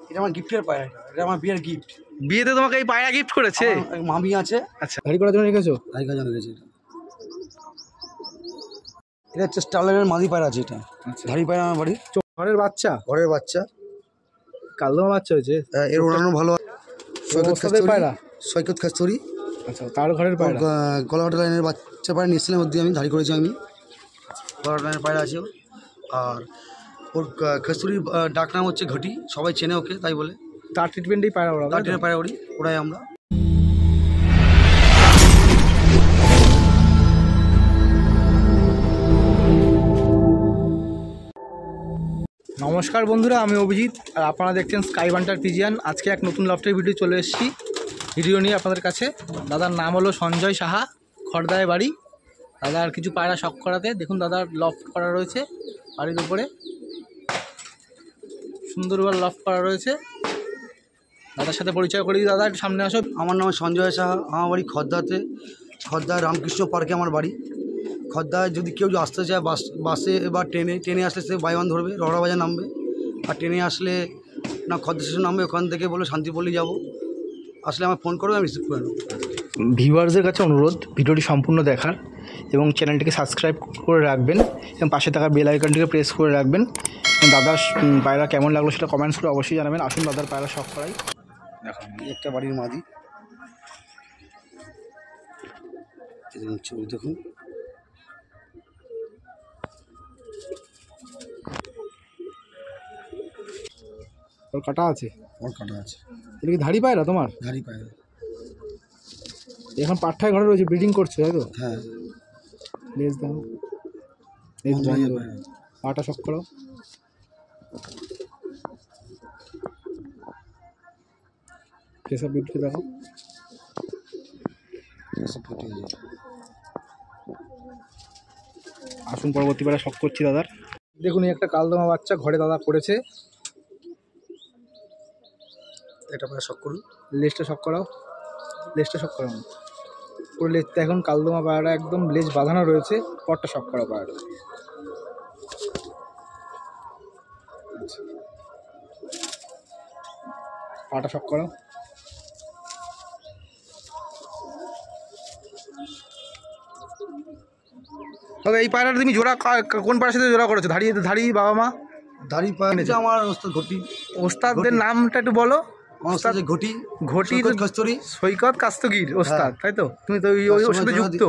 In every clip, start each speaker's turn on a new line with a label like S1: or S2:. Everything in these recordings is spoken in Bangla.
S1: এটা আমার গিফটের পায়রা, এটা আমার বিয়ের গিফট।
S2: বিয়েতে তোমাকে এই পায়রা গিফট করেছে?
S1: মামি আছে।
S2: আচ্ছা, গাড়ি করার জন্য রেখেছো?
S1: গাড়ি করার জন্য রেখেছি। এটা হচ্ছে স্টারলাইনের মাদি পায়রা আছে। এটা ধাড়ি পায়রা আমার বাড়ি।
S2: ঘরের বাচ্চা?
S1: ঘরের বাচ্চা,
S2: কালদমা বাচ্চা হয়েছে।
S1: এর ওড়ানো ভালো।
S2: পায়রা
S1: সৈকত খাস্তরি।
S2: আচ্ছা, তার ঘরের পায়রা।
S1: গলাঘাটা লাইনের বাচ্চা পায়রা নিয়েছিলাম, মধ্যে আমি ধাড়ি করেছি। আমি গলাঘাটা লাইনের পায়রা আছে। আর ওর খাস্তুরির ডাক নাম হচ্ছে ঘটি, সবাই চেনে ওকে তাই বলে।
S2: তার ট্রিটমেন্টেই পায়রা ওরা?
S1: তার ট্রিটমেন্ট পায়রা ওড়াই আমরা।
S2: নমস্কার বন্ধুরা, আমি অভিজিৎ আর আপনারা দেখছেন স্কাই বান্টার পিজিয়ান। আজকে এক নতুন লফটের ভিডিও চলে এসেছি, ভিডিও নিয়ে আপনাদের কাছে। দাদার নাম হলো সঞ্জয় সাহা, খড়দায় বাড়ি। দাদার কিছু পায়রা শখ করাতে দেখুন, দাদার লফট করা রয়েছে বাড়ির উপরে, সুন্দরভাবে লফট করা রয়েছে। দাদার সাথে পরিচয় করি। দাদা একটু সামনে আসো।
S1: আমার নাম সঞ্জয় সাহা, আমার বাড়ি খদ্দাতে। খদ্দা রামকৃষ্ণ পার্কে আমার বাড়ি। খদ্দায় যদি কেউ আসতে চায় বাসে বা ট্রেনে আসলে সে বাই ওয়ান ধরবে, রহড়া বাজার নামবে। আর ট্রেনে আসলে না খদ্দা স্টেশন নামবে, ওখান থেকে বলে শান্তিপল্লী যাব। আসলে আমার ফোন করবে, আমি রিসিভ করে নেব।
S2: ভিউয়ার্সদের কাছে অনুরোধ ভিডিওটি সম্পূর্ণ দেখার এবং চ্যানেলটিকে সাবস্ক্রাইব করে রাখবেন এবং পাশে থাকা বেল আইকনটিকে প্রেস করে রাখবেন। দাদার পায়রা কেমন লাগলো সেটা কমেন্টস করে অবশ্যই জানাবেন। আসুন দাদার পায়রা শখ করাই।
S1: দেখুন একটা বাড়ির মাদি, দেখুন
S2: ওর কাটা আছে?
S1: ওর কাটা আছে।
S2: এটা কি ধাড়ি পায়রা তোমার?
S1: ধাড়ি পায়রা।
S2: এখন পাঠায় ঘরে রয়েছে, ব্রিডিং করছে তাই তো?
S1: হ্যাঁ।
S2: লেজ দাও, পাটা শখ করো। ফেসআপ বিউটি দেখো। আসুন পরবর্তী পায়রা শখ করছি দাদার। দেখুন এই একটা কালদমা বাচ্চা ঘরে দাদা করেছে।
S1: এটা পায়রা শখ করুন।
S2: লেজটা শখ করাও, লেজটা শখ করাও। পুরো লেজটা এখন কালদমা পায়রা একদম লেজ বাঁধানো রয়েছে। পরটা শখ করাও পায়রা। পাটা শখ করাও। তবে এই পায়রাটা তুমি জোড়া কোন পায়রার সাথে জোড়া করেছো? ধাড়ি বাবা মা?
S1: ধাড়ি পায়রা আমার ওস্তাদ ঘটি।
S2: ওস্তাদদের নামটা একটু বলো।
S1: ওস্তাদ ঘটি,
S2: কস্তুরী, সৈকত কাস্তগীর ওস্তাদ, তাই তো? তুমি তো ওর সাথে যুক্ত,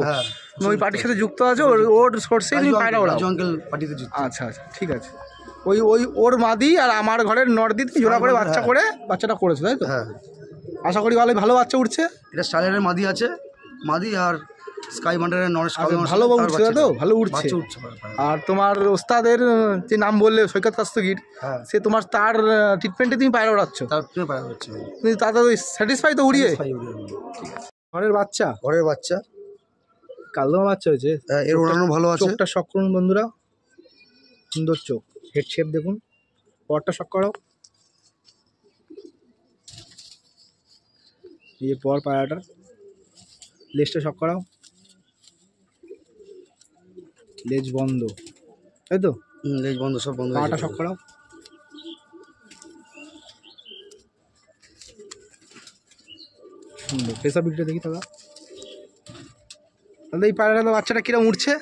S2: তুমি ওই পার্টির সাথে যুক্ত আছো। ওর সোর্সে তুমি পায়রা ওড়াও।
S1: পার্টিতে যুক্ত।
S2: আচ্ছা আচ্ছা, ঠিক আছে। ওই ওর মাদি আর আমার ঘরের নর্দি তুমি জোড়া করে বাচ্চা করে বাচ্চাটা করেছো তাই তো?
S1: হ্যাঁ।
S2: আশা করি ভালো বাচ্চা উঠছে।
S1: এটা স্টাইলের মাদি আছে, মাদি আর স্কাই বান্ডারের নরেশ
S2: ভালো উঠছে তো? ভালো উঠছে। আর তোমার ওস্তাদের যে নাম বললে সৈকত কাস্তগীর, সে তোমার তার ট্রিটমেন্টে তুমি পায়রা ওড়াচ্ছ? তুমি তাতে স্যাটিসফাই তো উড়িয়ে? ঘরের বাচ্চা?
S1: ঘরের বাচ্চা,
S2: কালদমা বাচ্চা হয়েছে।
S1: এর ওড়ানো ভালো আছে।
S2: চোখটা শখ করুন বন্ধুরা, সুন্দর চোখ, হেড শেপ দেখুন। পরটা শখ করাও। এই যে পর পায়রাটার লেজটা শখ করাও। লেজ বন্ধ তাই তো?
S1: লেজ বন্ধ, সব বন্ধ।
S2: পাটা শখ করাও। সুন্দর ফেসা বিটটা দেখি দাদা। তাহলে এই পায়রাটা বাচ্চাটা কিরম উঠছে?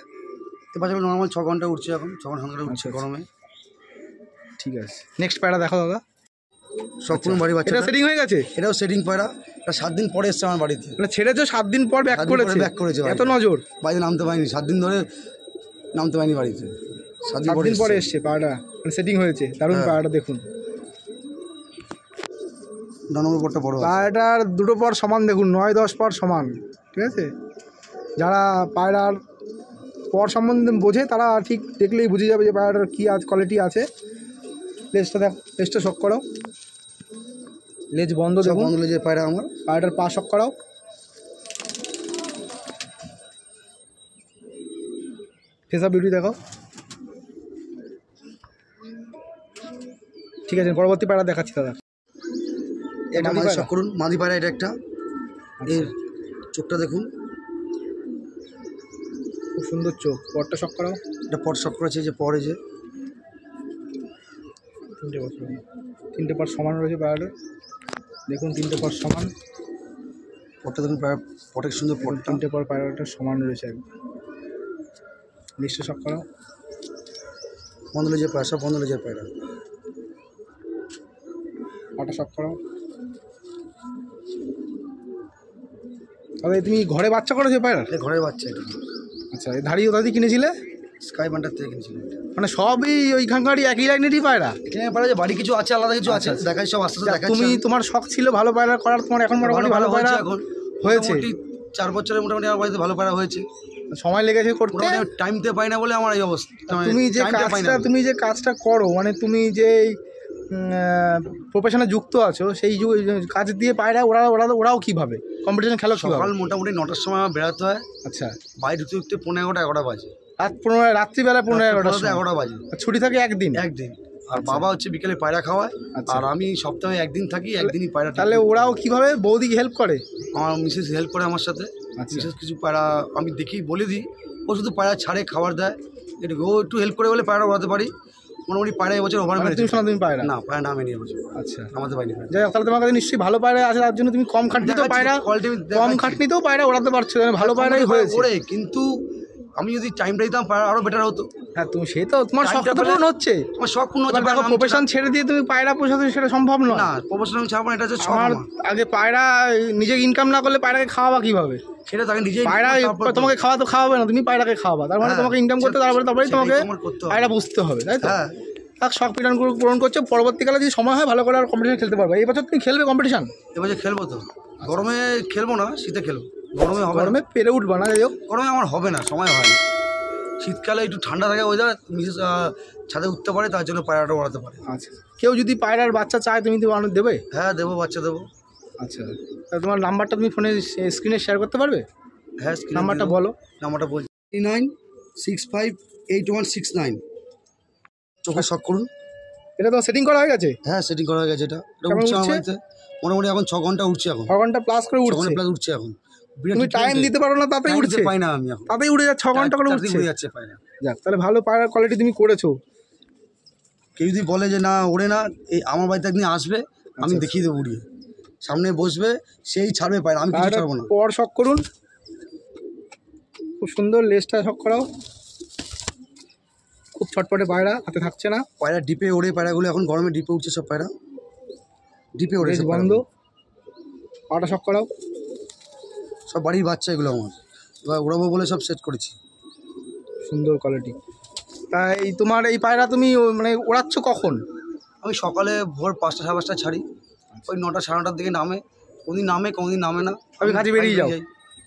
S1: এই বাচ্চাটা নর্মাল 6 ঘন্টা উঠছে, এখন 6 ঘন্টা উঠছে গরমে।
S2: ঠিক আছে, নেক্সট পায়রা দেখো দাদা।
S1: সম্পূর্ণ বাড়ি বাচ্চা।
S2: এটা সেটিং হয়ে গেছে?
S1: এটাও সেটিং পায়রা। এটা 7 দিন পরে এসছে আমার বাড়িতে।
S2: মানে ছেড়েছো 7 দিন পর ব্যাক করেছে? এত নজর?
S1: বাড়িতে নামতে পারিনি 7 দিন ধরে, নামতে পারিনি বাড়িতে।
S2: 7 দিন পরে এসছে পায়রাটা, মানে সেটিং হয়েছে। দারুণ পায়রাটা দেখুন।
S1: নম্বর পরটা বড়।
S2: পায়রাটার দুটো পর সমান দেখুন, 9-10 পর সমান। ঠিক আছে, যারা পায়রার পর সম্বন্ধে বোঝে তারা ঠিক দেখলেই বুঝে যাবে যে পায়রাটার কী কোয়ালিটি আছে। লেজটা দেখো, লেজটা শখ করাও। লেজ বন্ধ দেখুন।
S1: বন্ধ লেজের পায়রা আমার।
S2: পায়রাটার পা শখ করাও। ফেসা বিউটি দেখো। ঠিক আছে, পরবর্তী পায়রা দেখাচ্ছি দাদা।
S1: এটা মাদি শখ করুন, মাদি পায়রা এটা একটা। এর চোখটা দেখুন,
S2: খুব সুন্দর চোখ। পরটা শখ করাও।
S1: এটা পর শখ করেছে, যে পরে যে
S2: 3টে বছর। তিনটে পার সমান রয়েছে পায়রাটা, দেখুন তিনটে পার সমান।
S1: পটটা দেখুন, পটের সুন্দর পটটা।
S2: তিনটে পার পায়রাটা সমান রয়েছে একদম। লিস্টে শখ করাও।
S1: বন্ধ লেজের পায়রা, সব বন্ধ লেজের পায়রা।
S2: পাটা শখ করাও। তবে তুমি ঘরে বাচ্চা করেছো পায়রা?
S1: ঘরের বাচ্চা এটা।
S2: আচ্ছা, এই ধাড়ি ওটা দিয়ে কিনেছিলে?
S1: স্কাই বান্ডার থেকে কিনেছিলাম।
S2: মানে সবই ওইখানকারই একই লাইনেরই পায়রা?
S1: এখানে পায়রা যে বাড়ি কিছু আছে, আলাদা কিছু আছে, দেখাই সব আস্তে আস্তে দেখাচ্ছি।
S2: তুমি তোমার শখ ছিল ভালো পায়রা করার, তোমার এখন মোটামুটি ভালো পায়রা
S1: এখন
S2: হয়েছে?
S1: 4 বছরের মোটামুটি আমার বাড়িতে ভালো পায়রা হয়েছে।
S2: সময় লেগেছে করতে,
S1: টাইম দিতে পাই না বলে আমার এই অবস্থা।
S2: তুমি যে কাজটা করো, মানে তুমি যে প্রফেশনে যুক্ত আছো, সেই কাজ দিয়ে পায়রা ওরাও কীভাবে কম্পিটিশন খেলো?
S1: সকাল মোটামুটি 9টার সময় আমার বেরোতে হয়।
S2: আচ্ছা,
S1: বাইরে ঢুকতে ঢুকতে 11:30 বাজে।
S2: রাত্রিবেলা 11:30
S1: বাজে।
S2: ছুটি থাকে একদিন।
S1: আর বাবা হচ্ছে বিকেলে পায়রা খাওয়ায়, আর আমি সপ্তাহে একদিন থাকি, একদিনই পায়রা।
S2: তাহলে ওরাও কিভাবে বৌদিকে হেল্প করে?
S1: আমার মিসেস হেল্প করে আমার সাথে। মিসেস কিছু পায়রা আমি দেখি, বলে দিই, ও শুধু পায়রা ছাড়ে, খাবার দেয়, এটুকু। ও একটু হেল্প করে বলে পায়রা ওড়াতে পারি। মোটামুটি পায়রা এবছর ওভার মেরেছে।
S2: তুমি পায়রা
S1: না, পায়রা নামে নিয়ে এবছর।
S2: আচ্ছা,
S1: আমাদের পাইনি।
S2: যাই হোক, তাহলে তোমার কাছে নিশ্চয়ই ভালো পায়রা আছে, তার জন্য তুমি কম খাটনিতেও পায়রা ওড়াতে পারছো, ভালো পায়রাই হয়েছে।
S1: কিন্তু আমি যদি টাইমটা দিতাম পায়রা আরো বেটার হতো।
S2: হ্যাঁ, তুমি সেই তো তোমার শখটা পূরণ হচ্ছে।
S1: আমার শখ পূরণ হচ্ছে।
S2: দেখো, প্রফেশন ছেড়ে দিয়ে তুমি পায়রা পোষাতে, সেটা সম্ভব নয়।
S1: না, প্রফেশন আমি ছাড়বো না, এটা হচ্ছে শখ।
S2: আগে পায়রা নিজে ইনকাম না করলে পায়রাকে খাওয়াবা কিভাবে?
S1: সেটা তাকে নিজে।
S2: পায়রা তোমাকে খাওয়াবে না, তুমি পায়রাকে খাওয়াবা। তার মানে তোমাকে ইনকাম করতে, তারপরে তোমাকে পায়রা বুঝতে হবে, তাই তো? হ্যাঁ, শখ পূরণ করছো। পরবর্তীকালে যদি সময় হয় ভালো করে আর কম্পিটিশন খেলতে পারবে। এই বছর তুমি খেলবে কম্পিটিশন?
S1: এবছর খেলবো তো। গরমে খেলবো না, শীতে খেলবো।
S2: গরমে পেরে উঠবা না। যাই হোক,
S1: গরমে আমার হবে না, সময় হয় না। শীতকালে একটু ঠান্ডা থাকে ওয়েদার, মিসেস ছাদে উঠতে পারে, তার জন্য পায়রাটা ওড়াতে পারে।
S2: আচ্ছা, কেউ যদি পায়রার বাচ্চা চায়, তুমি দেবে?
S1: হ্যাঁ, দেবো, বাচ্চা দেবো।
S2: আচ্ছা, তোমার নাম্বারটা তুমি ফোনে স্ক্রিনে শেয়ার করতে পারবে?
S1: হ্যাঁ,
S2: নাম্বারটা বলো।
S1: নাম্বারটা বলছি 39658169। চোখে শখ করুন।
S2: এটা তো সেটিং করা হয়ে গেছে?
S1: হ্যাঁ, সেটিং করা হয়ে গেছে। এটা উঠছে আমার বাড়িতে মোটামুটি এখন 6 ঘন্টা উঠছে। এখন
S2: 6 ঘন্টা প্লাস করে উঠছে।
S1: প্লাস উঠছে এখন।
S2: তুমি টাইম দিতে পারো না, তাতেই উঠছে?
S1: পাই না আমি এখন,
S2: তাতেই উঠে যাচ্ছে। 6 ঘন্টা করে উঠছে
S1: যাচ্ছে পায়রা।
S2: যাক, তাহলে ভালো পায়রার কোয়ালিটি তুমি করেছো।
S1: কেউ যদি বলে যে না ওড়ে না, এই আমার বাড়িতে একদিন আসবে, আমি দেখিয়ে দেবো উড়িয়ে। সামনে বসবে, সেই ছাড়বে পায়রা, আমি কিছু ছাড়বো না।
S2: পর শখ করুন, খুব সুন্দর লেজটা শখ করাও। খুব ছটপটে পায়রা, হাতে থাকছে না।
S1: পায়রা ডিপে ওড়ে, পায়রাগুলো এখন গরমে ডিপে উঠছে সব পায়রা। ডিপে ওড়ে
S2: বন্ধ। পাটা শখ করাও।
S1: সব বাড়ির বাচ্চা এগুলো আমার, এবার ওড়াবো বলে সব সেট করেছি।
S2: সুন্দর কোয়ালিটি। তাই তোমার এই পায়রা তুমি মানে ওড়াচ্ছ কখন?
S1: আমি সকালে ভোর 5টা 5:30 ছাড়ি, ওই 9টা 9:30 দিকে নামে। কোনদিন নামে, কোনদিন নামে না।
S2: আমি কাজে বেরিয়ে যাও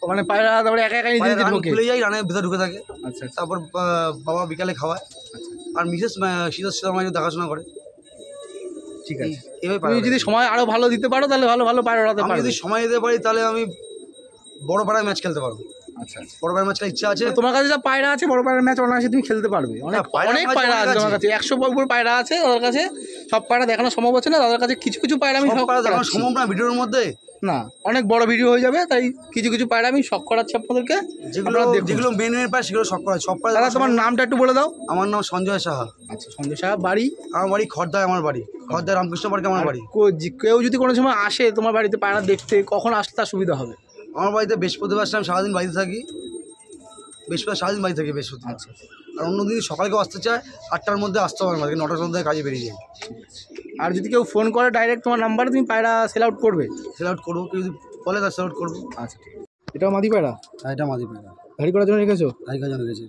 S2: ওখানে পায়রা, তারপরে একা একাই নিজে ঢোকে?
S1: খুলে যাই, রানের ভিতরে ঢুকে থাকে।
S2: আচ্ছা,
S1: তারপর বাবা বিকালে খাওয়ায়, আর মিসেস শীতল দেখাশোনা করে।
S2: ঠিক আছে, তুমি যদি সময় আরো ভালো দিতে পারো, তাহলে ভালো ভালো পায়রা ওড়াতে পারো।
S1: আমি যদি সময় দিতে পারি, তাহলে আমি বড় পায়রা ম্যাচ খেলতে পারবো। আচ্ছা, বড় পায়রা ম্যাচ খেলার ইচ্ছা আছে।
S2: তোমার কাছে যা পায়রা আছে, বড় পায়রা ম্যাচ অনায়াসে তুমি খেলতে পারবে। অনেক পায়রা আছে তোমার কাছে, 100 উপর পায়রা আছে তাদের কাছে। সব পায়রা দেখানো সম্ভব হচ্ছে না তাদের কাছে। কিছু কিছু পায়রা আমি
S1: দেখানো সম্ভব না ভিডিওর মধ্যে,
S2: না, অনেক বড় ভিডিও হয়ে যাবে। তাই কিছু কিছু পায়রা আমি শখ করাচ্ছি আপনাদেরকে।
S1: যেগুলো মেন পায় সেগুলো শখ করা। সব পায়রা।
S2: তোমার নামটা একটু বলে দাও।
S1: আমার নাম সঞ্জয় সাহা।
S2: আচ্ছা, সঞ্জয় সাহা। বাড়ি? আমার
S1: বাড়ি খড়দায়। আমার বাড়ি খড়দায়, রামকৃষ্ণ পার্কে আমার বাড়ি।
S2: কেউ যদি কোনো সময় আসে তোমার বাড়িতে পায়রা দেখতে, কখন আসতে তার সুবিধা হবে?
S1: আমার বাড়িতে বৃহস্পতিবার আমি সারাদিন বাড়িতে থাকি। বৃহস্পতিবার সারাদিন বাড়ি থাকি বৃহস্পতিবার।
S2: আচ্ছা,
S1: আর অন্যদিন সকালে কেউ আসতে চায়, 8টার মধ্যে আসতে হবে আমাকে, 9টার মধ্যে কাজে বেরিয়ে যাই।
S2: আর যদি কেউ ফোন করে ডাইরেক্ট তোমার নাম্বারে, তুমি পায়রা সেল আউট করবে?
S1: সেল আউট করবো, কেউ যদি বলে তার সেল আউট করবো।
S2: আচ্ছা, ঠিক আছে। এটাও মাদি পায়রা?
S1: হ্যাঁ, এটা মাদি পায়রা।
S2: ধাড়ি করার জন্য রেখেছো?
S1: ধাড়ি করার জন্য রেখেছি।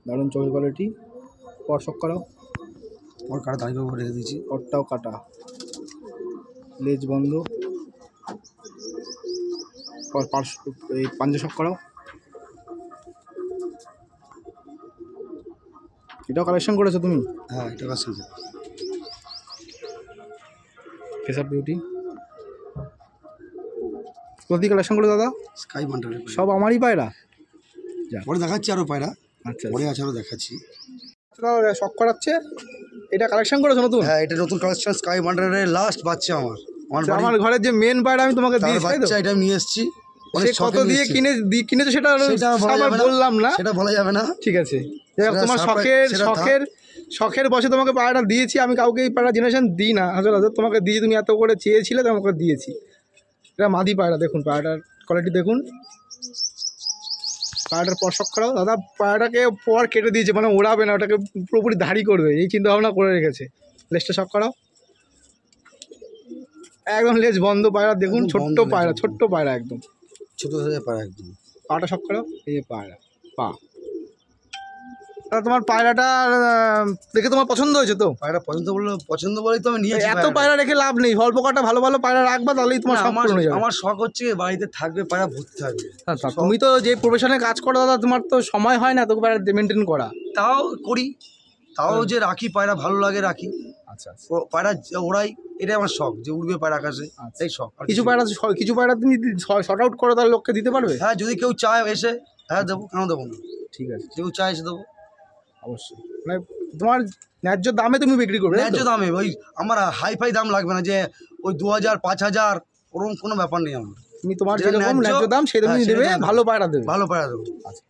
S2: দারুণ চোখের কোয়ালিটি। পর শখ করাও।
S1: ওর কাটা ধাড়ি করে রেখে দিয়েছি।
S2: ওরটাও কাটা, লেজ বন্ধ। এই পাঞ্জা শখ করাও। এটাও কালেকশন করেছো তুমি?
S1: হ্যাঁ, এটা কালেকশন।
S2: ফেসার বিউটি কোথায় কালেকশন করে দাদা?
S1: স্কাই বান্ডার।
S2: সব আমারই পায়রা?
S1: পরে দেখাচ্ছি আরও পায়রা।
S2: আচ্ছা,
S1: পরে আছে, আরও দেখাচ্ছি।
S2: শখ করাচ্ছে। এটা কালেকশন করেছো নতুন?
S1: হ্যাঁ, এটা নতুন কালেকশন। স্কাই বান্ডারের লাস্ট বাচ্চা আমার
S2: ঘরের যে মেন পায়রা আমি তোমাকে দিয়েছি,
S1: বাচ্চা এটা নিয়ে এসেছি।
S2: কত দিয়ে কিনেছো সেটা বললাম না,
S1: সেটা বলা যাবে না।
S2: ঠিক আছে, তোমার শখের বসে তোমাকে পায়রাটা দিয়েছি, আমি কাউকে এই পায়রা জেনারেশন দিই না আসলে, তোমাকে দিয়ে তুমি এত করে চেয়েছিলে তোমাকে দিয়েছি। এটা মাদি পায়রা, দেখুন পায়রাটার কোয়ালিটি দেখুন, পায়রাটার পরশক করাও দাদা। পায়রাটাকে পর কেটে দিয়েছে, মানে ওড়াবে না, ওটাকে পুরোপুরি ধাড়ি করবে এই চিন্তা ভাবনা করে রেখেছে। লেজটা শক করাও, একদম লেজ বন্ধ পায়রা দেখুন, ছোট্ট পায়রা, ছোট্ট পায়রা একদম
S1: ছোটো পায়রা একদম।
S2: পাটা শক করাও, এই পায়রা পা। তোমার পায়রাটা দেখে তোমার পছন্দ হয়েছে তো?
S1: পায়রা পছন্দ বলেই তো আমি নিয়েছি।
S2: এত পায়রা রেখে লাভ নেই, অল্প কটা ভালো ভালো পায়রা রাখবা, তাহলেই তোমার শখ পূরণ হয়ে যাবে।
S1: আমার শখ হচ্ছে বাড়িতে থাকবে পায়রা, ভর্তি থাকবে।
S2: তুমি তো যে প্রফেশনে কাজ করো দাদা, তোমার তো সময় হয় না তো পায়রা মেনটেন করা।
S1: তাও করি, তাও যে রাখি পায়রা, ভালো লাগে রাখি।
S2: আচ্ছা,
S1: পায়রা ওড়াই, এটাই আমার শখ, যে উড়বে পায়রা আকাশে, এই শখ।
S2: কিছু পায়রা তুমি শর্ট আউট করো, তাহলে লোককে দিতে পারবে?
S1: হ্যাঁ, যদি কেউ চায় এসে, হ্যাঁ দেবো, কেন দেবো না।
S2: ঠিক আছে,
S1: কেউ চায় এসে দেবো
S2: অবশ্যই। মানে তোমার ন্যায্য দামে তুমি বিক্রি করবে?
S1: ন্যায্য দামে, ওই আমার হাই দাম লাগবে না, যে ওই 2000 5000 ওরকম কোনো ব্যাপার নেই আমার।
S2: তুমি তোমার যেরকম ন্যায্য দাম সেই দামই দেবে, ভালো পায়রা দেবে।
S1: ভালো পায়রা দেবো।
S2: আচ্ছা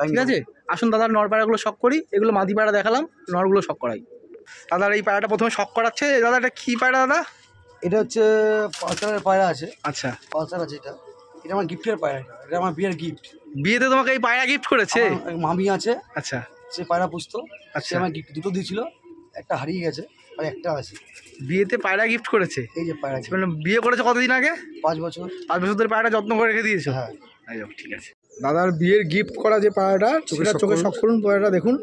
S2: ঠিক আছে, আসুন দাদার নর পায়রাগুলো শখ করি। এগুলো মাদি পায়রা দেখালাম, নরগুলো শখ করাই। দাদার এই পায়রাটা প্রথমে শখ করাচ্ছে। দাদা এটা কী পায়রা দাদা?
S1: এটা হচ্ছে পালসারের পায়রা আছে।
S2: আচ্ছা,
S1: পালসার আছে, এটা এটা আমার গিফটের পায়রা, এটা আমার বিয়ের গিফট।
S2: বিয়েতে তোমাকে এই পায়রা গিফট করেছে?
S1: মামি আছে,
S2: আচ্ছা,
S1: সে পায়রা পুষতো,
S2: আচ্ছা,
S1: আমার গিফট দুটো দিয়েছিল, একটা হারিয়ে গেছে আর একটা আছে।
S2: বিয়েতে পায়রা গিফট করেছে?
S1: এই যে পায়রা,
S2: মানে বিয়ে করেছে কতদিন আগে?
S1: 5 বছর।
S2: 5 বছর ধরে পায়রাটা যত্ন করে রেখে দিয়েছো?
S1: হ্যাঁ,
S2: ঠিক আছে। দাদার বিয়ের গিফট করা যে পায়রাটা, চোখে শখ করুন পায়রাটা দেখুন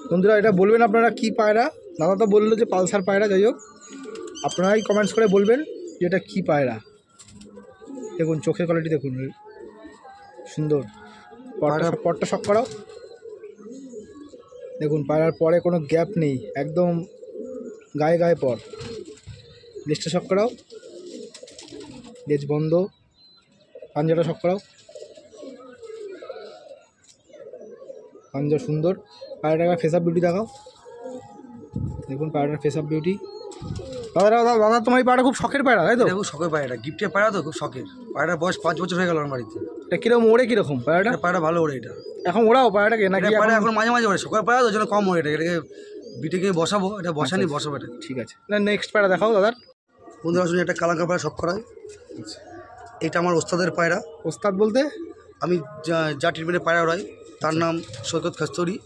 S2: বন্ধুরা। এটা বলবেন আপনারা কি পায়রা। দাদা তো বললো যে পালসার পায়রা, যাই হোক আপনারাই কমেন্টস করে বলবেন যে এটা কী পায়রা। দেখুন চোখের কোয়ালিটি দেখুন, সুন্দর। পরটা শখ করাও, দেখুন পায়রার পরে কোনো গ্যাপ নেই, একদম গায়ে গায়ে পর। লেজটা শখ করাও, লেজ বন্ধ। পাঞ্জাটা শখ করাও, পাঞ্জা সুন্দর। পায়রাটার ফেস আপ বিউটি দেখাও, দেখুন পায়রাটার ফেস আপ বিউটি। দাদা তোমার এই পায়রা খুব শখের পায়রা, তাই তো?
S1: খুব শখের পায়রা, গিফটের পায়রা তো, খুব শখের। পায়রার বয়স 5 বছর হয়ে গেল আমার বাড়িতে।
S2: এটা কীরকম ওড়ে, কীরকম পায়রাটা?
S1: পায়রা ভালো ওড়ে এটা।
S2: এখন ওড়াও পায়রাটাকে নাকি?
S1: পায়রা এখন মাঝে মাঝে ওড়ে, শখের পায়রা তো, জন্য কম ওড়ে। এটাকে বিটেকে বসাবো, এটা বসানি, বসাবো এটা।
S2: ঠিক আছে, না নেক্সট পায়রা দেখাও দাদার।
S1: বন্ধুরা আসুন, একটা কালাঙ্কা পায়রা শখ করায়। এটা আমার ওস্তাদের পায়রা।
S2: ওস্তাদ বলতে?
S1: আমি যা ট্রিটমেন্টের পায়রা ওড়াই, তার নাম সৈকত খাস্তরি।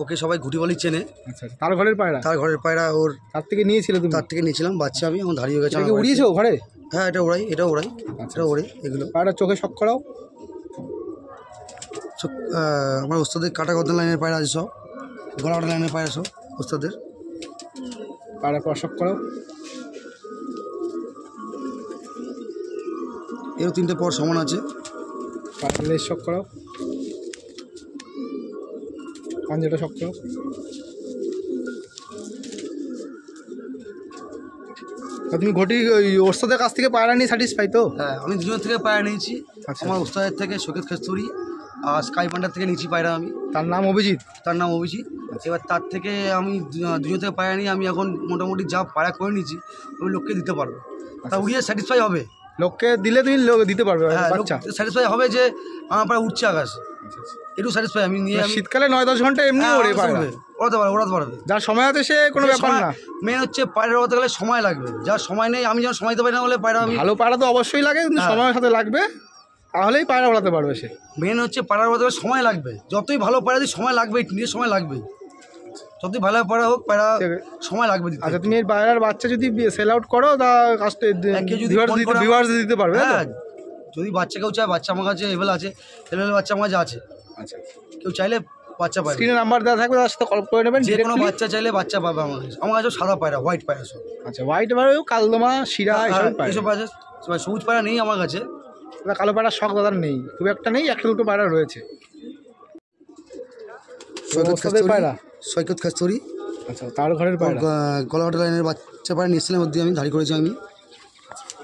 S1: ওকে সবাই ঘুটি বলি চেনে।
S2: আচ্ছা, তার ঘরের পায়রা? তার
S1: ঘরের পায়রা, ওর
S2: তার থেকে নিয়েছিলে তুমি?
S1: তার থেকে নিয়েছিলাম বাচ্চা, আমি এখন ধারিয়ে গেছে।
S2: উড়িয়েছো ঘরে?
S1: হ্যাঁ, এটা ওড়াই, এটা ওড়াই, এটা ওড়ে। এগুলো
S2: পায়রা চোখে শখ করাও।
S1: আমার ওস্তাদের কাটা গর্দন লাইনের পায়রা আছে, সব গলাটা লাইনের পায়রা সব ওস্তাদের।
S2: পায়রা পর শখ করাও।
S1: এরও 3টে পর সমান আছে।
S2: পায়রা লেজ শখ করাও, পাঞ্জাটা শখ করাও। তুমি ঘটি ওই ওস্তাদের কাছ থেকে পায়রা নিয়ে স্যাটিসফাই তো?
S1: হ্যাঁ, আমি দুজনের থেকে পায়রা নিয়েছি।
S2: আচ্ছা,
S1: আমার ওস্তাদের থেকে সৈকত খাস্তরি, আর স্কাই পান্ডার থেকে নিয়েছি পায়রা আমি।
S2: তার নাম অভিজিৎ?
S1: তার নাম অভিজিৎ। এবার তার থেকে আমি দুজন থেকে পায়রা নিয়ে আমি এখন মোটামুটি যা পায়রা করে নিয়েছি, আমি লোককে দিতে পারবো। তা উড়িয়ে স্যাটিসফাই হবে,
S2: লোককে দিলে তুমি দিতে পারবে।
S1: হ্যাঁ,
S2: বাচ্চা
S1: স্যাটিসফাই হবে যে আমার পায়রা উঠছে আকাশে, একটু স্যাটিসফাই আমি নিয়ে।
S2: শীতকালে 9-10 ঘন্টা এমনি ওড়ে পায়রা,
S1: ওড়াতে পারবে।
S2: যার সময় আছে সে কোনো ব্যাপার না।
S1: মেন হচ্ছে পায়রা ওড়াতে গেলে সময় লাগবে, যার সময় নেই, আমি যেমন সময় দিতে পারি না বলে পায়রা।
S2: ভালো পায়রা তো অবশ্যই লাগে, কিন্তু সময়ের সাথে লাগবে, তাহলেই পায়রা ওড়াতে পারবে সে।
S1: মেন হচ্ছে পায়রা ওড়াতে গেলে সময় লাগবে, যতই ভালো পায়রা দিই সময় লাগবে, নিজের সময় লাগবে। যতই ভালো পায়রা হোক, পায়রা সময় লাগবে দিতে।
S2: আচ্ছা, তুমি এই পায়রার বাচ্চা যদি সেল আউট করো, তা কাস্টে ভিউয়ার্স দিতে পারবে?
S1: হ্যাঁ, যদি বাচ্চা কেউ চায়, বাচ্চা আমার কাছে এভেলেবল আছে, এভেলেবল বাচ্চা আমার কাছে আছে।
S2: আচ্ছা,
S1: কেউ চাইলে বাচ্চা পাবে,
S2: স্ক্রিনে নাম্বার দেওয়া থাকবে, তার সাথে কল করে নেবেন।
S1: যে কোনো বাচ্চা চাইলে বাচ্চা পাবে আমার কাছে। আমার কাছে সাদা পায়রা, হোয়াইট পায়রা সব।
S2: আচ্ছা, হোয়াইট পায়রা, কালদমা, শিরা,
S1: এসব পায়রা। সবুজ পায়রা নেই আমার কাছে।
S2: কালো পায়রার শখ দাদার নেই, খুব একটা নেই, 1-2টো পায়রা রয়েছে। পায়রা
S1: সৈকত খাস্তরি।
S2: আচ্ছা, তার ঘরের পায়রা,
S1: গলাটা লাইনের বাচ্চা পায়রা নিয়েছিলাম, মধ্যে আমি ধারি করেছি। আমি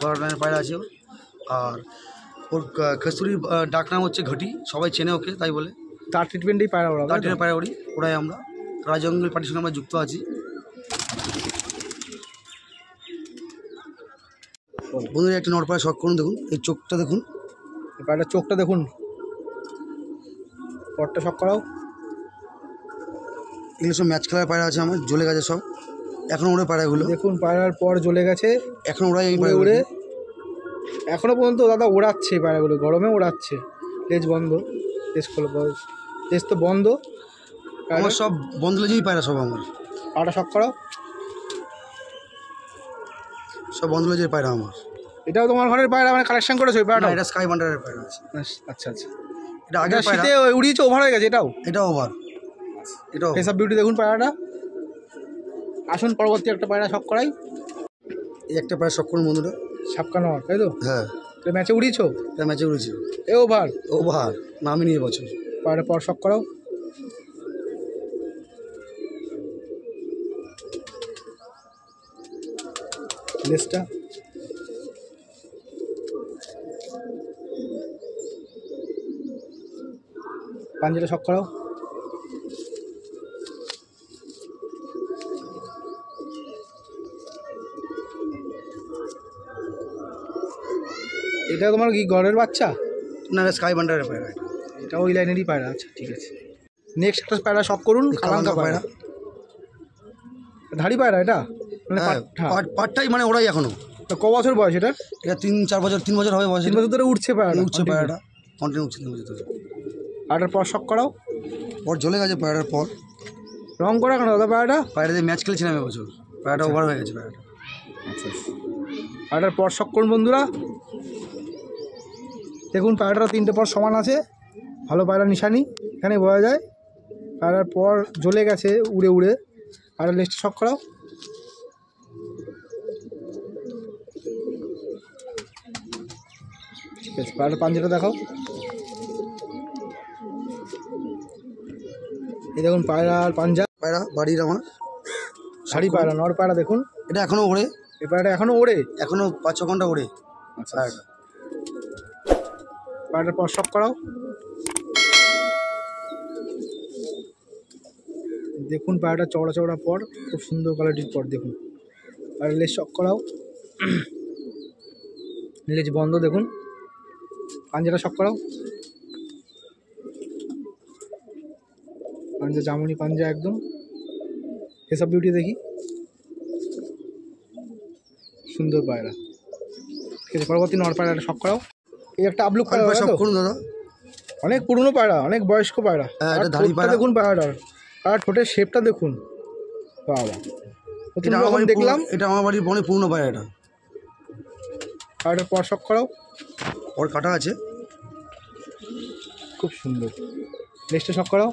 S1: গলাটা লাইনের পায়রা আছে। আর ওর খাস্তরির ডাক নাম হচ্ছে ঘটি, সবাই চেনে ওকে, তাই বলে।
S2: তার ট্রিটমেন্টেই পায়রা ওরা,
S1: তার ট্রিটমেন্ট পায়রা ওরাই আমরা রাজঙ্গল পার্টির সঙ্গে আমরা যুক্ত আছি। বন্ধুরা একটা নর পায়রা শখ করুন, দেখুন এই চোখটা দেখুন,
S2: এই পায়রার চোখটা দেখুন, পরটা শখ করাও।
S1: এগুলো সব ম্যাচ খেলার পায়রা আছে আমার, জ্বলে গেছে সব, এখন ওড়ে পায়রাগুলো।
S2: দেখুন পায়রার পর জ্বলে গেছে,
S1: এখন ওড়াই এই
S2: উড়ে
S1: পায়রাগুলো।
S2: উড়ে এখনও পর্যন্ত দাদা ওড়াচ্ছে পায়রাগুলো, গরমে ওড়াচ্ছে। লেজ বন্ধ, লেজ খোলো, লেজ তো বন্ধ।
S1: আমার সব বন্ধ লেজেই পায়রা সব আমার,
S2: পাটা শক করাও।
S1: সব বন্ধ লেজের পায়রা আমার।
S2: এটাও তোমার ঘরের পায়রা, মানে কালেকশন করেছো ওই
S1: না,
S2: পায়রাটা?
S1: এটা স্কাই বান্ডারের পায়রা আছে।
S2: আচ্ছা আচ্ছা,
S1: এটা আগের পায়রা,
S2: শীতে উড়িয়েছে, ওভার হয়ে গেছে এটাও।
S1: এটা ওভার, এটাও
S2: ফেস অফ বিউটি দেখুন পায়রাটা। আসুন পরবর্তী একটা পায়রা শক করাই।
S1: এই একটা পায়রা শখ করুন বন্ধুরা।
S2: সাপকানো, তাই তো?
S1: হ্যাঁ,
S2: এটা ম্যাচে উড়িয়েছো?
S1: এটা ম্যাচে উড়েছে,
S2: এ ওভার।
S1: ওভার নামি নিয়ে বছর।
S2: পায়রা পর শক করাও। লেজটা পাঞ্জাটা শক করাও। এটা তোমার কি ঘরের বাচ্চা?
S1: না, এটা স্কাই বান্ডারের পায়রা।
S2: এটা ওই লাইনেরই পায়রা। আচ্ছা ঠিক আছে, নেক্সট একটা পায়রা শক করুন। কালাঙ্কা পায়রা, ধাড়ি পায়রা এটা, মানে
S1: পাটটাই মানে ওরাই এখনো।
S2: ক বছর বয়স এটা?
S1: এটা 3-4 বছর, 3 বছর হবে বয়স।
S2: 3 বছর ধরে উঠছে পায়রা,
S1: উঠছে পায়রাটা, কন্টিনিউ উঠছে 3 বছর ধরে।
S2: পায়রার পর শক করাও।
S1: পর জ্বলে গেছে পায়রার পর।
S2: রং করা কেন দাদা পায়রাটা?
S1: পায়রা দিয়ে ম্যাচ খেলেছিলাম এবছর, পায়রাটা ওভার হয়ে গেছে পায়রাটা।
S2: আচ্ছা, পায়রাটার পর শক করুন বন্ধুরা। দেখুন পায়রাটা 3টে পর সমান আছে, ভালো পায়রা নিশানি এখানে বোঝা যায়। পায়রার পর জ্বলে গেছে উড়ে উড়ে। পায়রার লেজটা শক করাও। ঠিক আছে, পায়রার পাঞ্জাটা দেখাও। এই দেখুন পায়রার পাঞ্জা।
S1: পায়রা বাড়ির আমার
S2: শাড়ি পায়রা, নর পায়রা দেখুন।
S1: এটা এখনো ওড়ে,
S2: এই পায়রাটা এখনও ওড়ে,
S1: এখনো 5-6 ঘন্টা ওড়ে পায়রাটা।
S2: পায়রাটার পর শক করাও। দেখুন পায়রাটা চওড়া চওড়া পর, খুব সুন্দর কোয়ালিটির পর। দেখুন পায়রার লেজ শক করাও। লেজ বন্ধ দেখুন। পাঞ্জাটা শক করাও। পাঞ্জা জামুনি পাঞ্জা একদম। এসব বিউটি দেখি, সুন্দর পায়রা। ঠিক আছে, পরবর্তী নর পায়রাটা শক করাও। এই একটা আবলুক পায়রা,
S1: শখ করুন দাদা।
S2: অনেক পুরনো পায়রা, অনেক বয়স্ক পায়রা।
S1: হ্যাঁ, এটা ধাড়ি পায়রা।
S2: দেখুন পায়রাটার, আর ঠোঁটের শেপটা দেখুন, বাবা।
S1: এটা আমার দেখলাম, এটা আমার বাড়ির অনেক পুরনো পায়রা। এটা
S2: পায়রাটার পর শক করাও।
S1: ওর কাটা আছে,
S2: খুব সুন্দর। লেজটা শক করাও।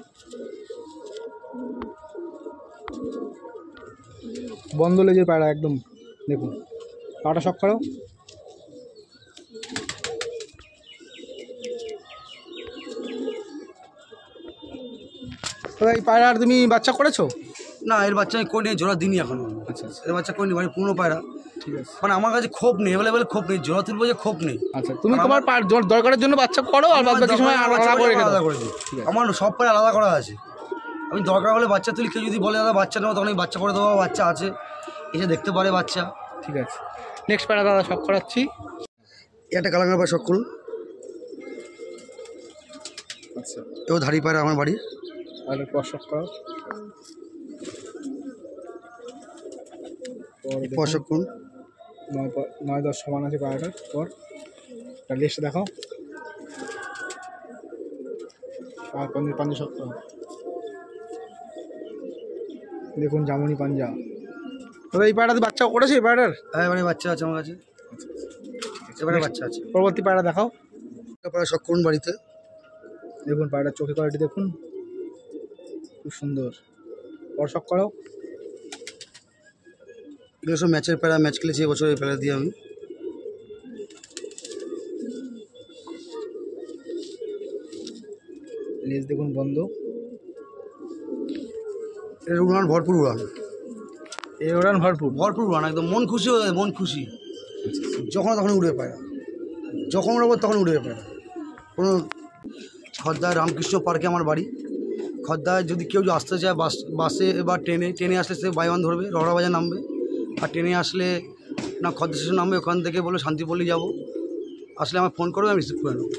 S2: বন্ধ লেজের পায়রা একদম, দেখুন। পাটা শক করাও। এই পায়রার তুমি বাচ্চা করেছো?
S1: না, এর বাচ্চা আমি কই নিয়ে জোড়া দিনই এখনো।
S2: আচ্ছা আচ্ছা,
S1: এর বাচ্চা কই নি, মানে পুরনো পায়রা।
S2: ঠিক আছে।
S1: মানে আমার কাছে খোপ নেই, অ্যাভেলেবেল খোপ নেই, জোড়া তুলবো যে খোপ নেই।
S2: আচ্ছা, তুমি তোমার দরকারের জন্য বাচ্চা করো, আর বাদ বাকি সময় আলাদা করে রেখে দাও।
S1: আলাদা করে দিই, আমার সব পায়রা আলাদা করা আছে। আমি দরকার হলে বাচ্চা তুলি, কেউ যদি বলে দাদা বাচ্চা নেবো, তখন আমি বাচ্চা করে দেবো, বাচ্চা আছে, এসে দেখতে পারে বাচ্চা।
S2: ঠিক আছে, নেক্সট পায়রা দাদা শক করাচ্ছি।
S1: একটা কালাঙ্গার পায়রা শখ করুন।
S2: আচ্ছা,
S1: এও ধাড়ি পায়রা আমার বাড়ির।
S2: তাহলে পর শক করো।
S1: পর শখ করুন।
S2: 9-10 সমান আছে পায়রাটার পর। তার লিস্টটা দেখাও। আর পাঞ্জা শক করো। দেখুন জামুনি পাঞ্জা। তবে এই পায়রাতে বাচ্চা করেছে এই পায়রার?
S1: হ্যাঁ, এবারে বাচ্চা আছে আমার কাছে, এবারে বাচ্চা আছে।
S2: পরবর্তী পায়রা দেখাও।
S1: একটা পায়রা শখ করুন বাড়িতে।
S2: দেখুন পায়রার চোখের কোয়ালিটি দেখুন, খুব সুন্দর। পর শক করো।
S1: এগুলো সব ম্যাচের পায়রা, ম্যাচ খেলেছি এবছর এই পায়রা দিয়ে আমি।
S2: লেজ দেখুন বন্ধ।
S1: এর উড়ান ভরপুর উড়ান,
S2: এই ওড়ান ভরপুর
S1: ভরপুর উড়ান, একদম মন খুশি হয়ে যায়, মন খুশি। যখন তখন উড়ে পায়রা, যখন উড়াবো তখন উড়ে পায়রা। কোনো খদ্দার রামকৃষ্ণ পার্কে আমার বাড়ি। খদ্দায় যদি কেউ আসতে চায় বাসে বা ট্রেনে আসলে সে বাইওয়ান ধরবে, রহড়া বাজার নামবে। আর ট্রেনে আসলে না খদ্দার স্টেশন নামবে, ওখান থেকে বলবে শান্তিপল্লী যাবো, আসলে আমার ফোন করবে, আমি রিসিভ করে নেবো।